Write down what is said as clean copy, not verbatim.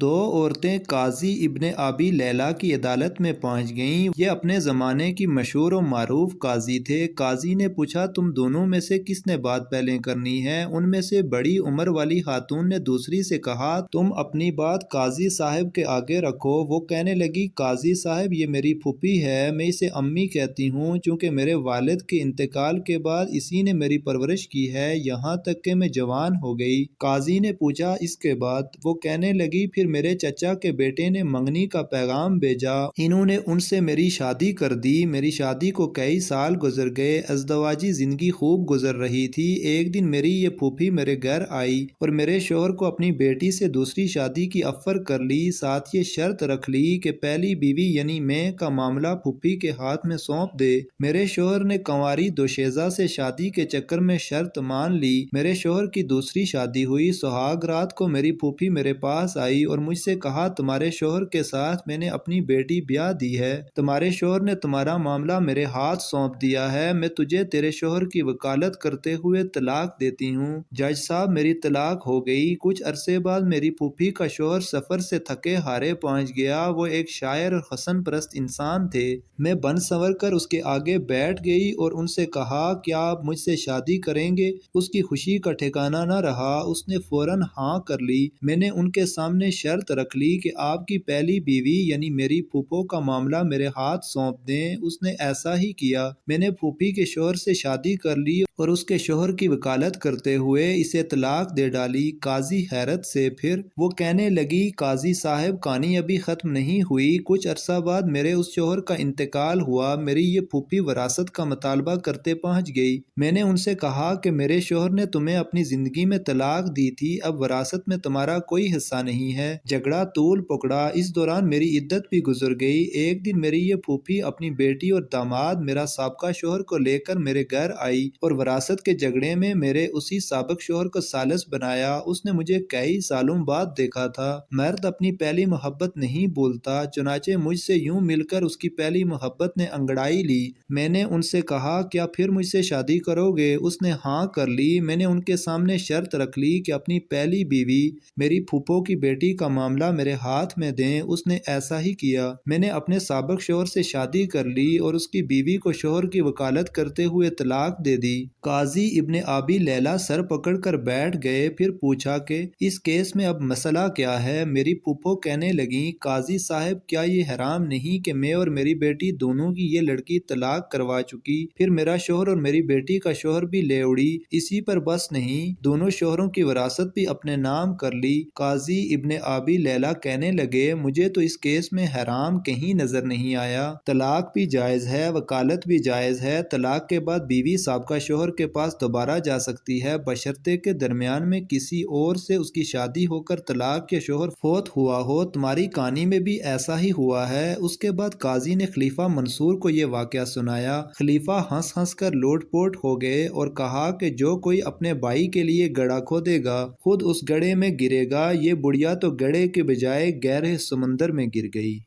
دو عورتیں قاضی ابن ابی لیلہ کی عدالت میں پہنچ گئیں۔ یہ اپنے زمانے کی مشہور و معروف قاضی تھے۔ قاضی نے پوچھا تم دونوں میں سے کس نے بات پہلے کرنی ہے؟ ان میں سے بڑی عمر والی خاتون نے دوسری سے کہا تم اپنی بات قاضی صاحب کے آگے رکھو۔ وہ کہنے لگی قاضی صاحب یہ میری پھوپھی ہے، میں اسے امی کہتی ہوں چونکہ میرے والد کے انتقال کے بعد اسی نے میری پرورش کی ہے یہاں تک کہ میں جوان ہو گئی۔ قاضی نے پوچھا اس کے بعد؟ وہ کہنے لگی پھر میرے چچا کے بیٹے نے منگنی کا پیغام بھیجا، انہوں نے ان سے میری شادی کر دی۔ میری شادی کو کئی سال گزر گئے، ازدواجی زندگی خوب گزر رہی تھی۔ ایک دن میری یہ پھوپھی میرے گھر آئی اور میرے شوہر کو اپنی بیٹی سے دوسری شادی کی آفر کر لی، ساتھ یہ شرط رکھ لی کہ پہلی بیوی یعنی میں کا معاملہ پھوپھی کے ہاتھ میں سونپ دے۔ میرے شوہر نے کنواری دوشیزہ سے شادی کے چکر میں شرط مان لی۔ میرے شوہر کی دوسری شادی ہوئی، سہاگ رات کو میری پھوپھی میرے پاس آئی اور مجھ سے کہا تمہارے شوہر کے ساتھ میں نے اپنی بیٹی بیاہ دی ہے، تمہارے شوہر نے تمہارا معاملہ میرے ہاتھ سونپ دیا ہے، میں تجھے تیرے شوہر کی وکالت کرتے ہوئے طلاق دیتی ہوں۔ جج صاحب میری طلاق ہو گئی۔ کچھ عرصے بعد میری پھوپھی کا شوہر سفر سے تھکے ہارے پہنچ گیا۔ وہ ایک شاعر اور حسن پرست انسان تھے۔ میں بن سنور کر اس کے آگے بیٹھ گئی اور ان سے کہا کیا آپ مجھ سے شادی کریں گے؟ اس کی خوشی کا ٹھکانہ نہ رہا، اس نے فوراً ہاں کر لی۔ میں نے ان کے سامنے شرط رکھ لی کہ آپ کی پہلی بیوی یعنی میری پھوپھو کا معاملہ میرے ہاتھ سونپ دیں۔ اس نے ایسا ہی کیا۔ میں نے پھوپھی کے شوہر سے شادی کر لی اور اس کے شوہر کی وکالت کرتے ہوئے اسے طلاق دے ڈالی۔ قاضی حیرت سے پھر وہ کہنے لگی قاضی صاحب کہانی ابھی ختم نہیں ہوئی۔ کچھ عرصہ بعد میرے اس شوہر کا انتقال ہوا۔ میری یہ پھوپھی وراثت کا مطالبہ کرتے پہنچ گئی۔ میں نے ان سے کہا کہ میرے شوہر نے تمہیں اپنی زندگی میں طلاق دی تھی، اب وراثت میں تمہارا کوئی حصہ نہیں ہے۔ جھگڑا طول پکڑا، اس دوران میری عدت بھی گزر گئی۔ ایک دن میری یہ پھوپھی اپنی بیٹی اور داماد میرا سابقہ شوہر کو لے کر میرے گھر آئی اور وراثت کے جھگڑے میں میرے اسی سابق شوہر کو ثالث بنایا۔ اس نے مجھے کئی سالوں بعد دیکھا تھا۔ مرد اپنی پہلی محبت نہیں بھولتا، چنانچہ مجھ سے یوں مل کر اس کی پہلی محبت نے انگڑائی لی۔ میں نے ان سے کہا کیا پھر مجھ سے شادی کرو گے؟ اس نے ہاں کر لی۔ میں نے ان کے سامنے شرط رکھ لی کہ اپنی پہلی بیوی میری پھوپھو کی بیٹی کا معاملہ میرے ہاتھ میں دیں۔ اس نے ایسا ہی کیا۔ میں نے اپنے سابق شوہر سے شادی کر لی اور اس کی بیوی کو شوہر کی وکالت کرتے ہوئے طلاق دے دی۔ قاضی ابن ابی لیلہ سر پکڑ کر بیٹھ گئے، پھر پوچھا کہ اس کیس میں اب مسئلہ کیا ہے؟ میری پھوپھو کہنے لگیں قاضی صاحب کیا یہ حرام نہیں کہ میں اور میری بیٹی دونوں کی یہ لڑکی طلاق کروا چکی، پھر میرا شوہر اور میری بیٹی کا شوہر بھی لے اڑی، اسی پر بس نہیں دونوں شوہروں کی وراثت بھی اپنے نام کر لی۔ قاضی ابن ابی لیلہ کہنے لگے مجھے تو اس کیس میں حرام کہیں نظر نہیں آیا۔ طلاق بھی جائز ہے، وکالت بھی جائز ہے۔ طلاق کے بعد بیوی سابقہ شوہر کے پاس دوبارہ جا سکتی ہے بشرطے کہ درمیان میں کسی اور سے اس کی شادی ہو کر طلاق کے شوہر فوت ہوا ہو۔ تمہاری کہانی میں بھی ایسا ہی ہوا ہے۔ اس کے بعد قاضی نے خلیفہ منصور کو یہ واقعہ سنایا۔ خلیفہ ہنس ہنس کر لوٹ پوٹ ہو گئے اور کہا کہ جو کوئی اپنے بھائی کے لیے گڑھا کھودے گا خود اس گڑھے میں گرے گا۔ یہ بڑھیا تو گڑھے کے بجائے گہرے سمندر میں گر گئی۔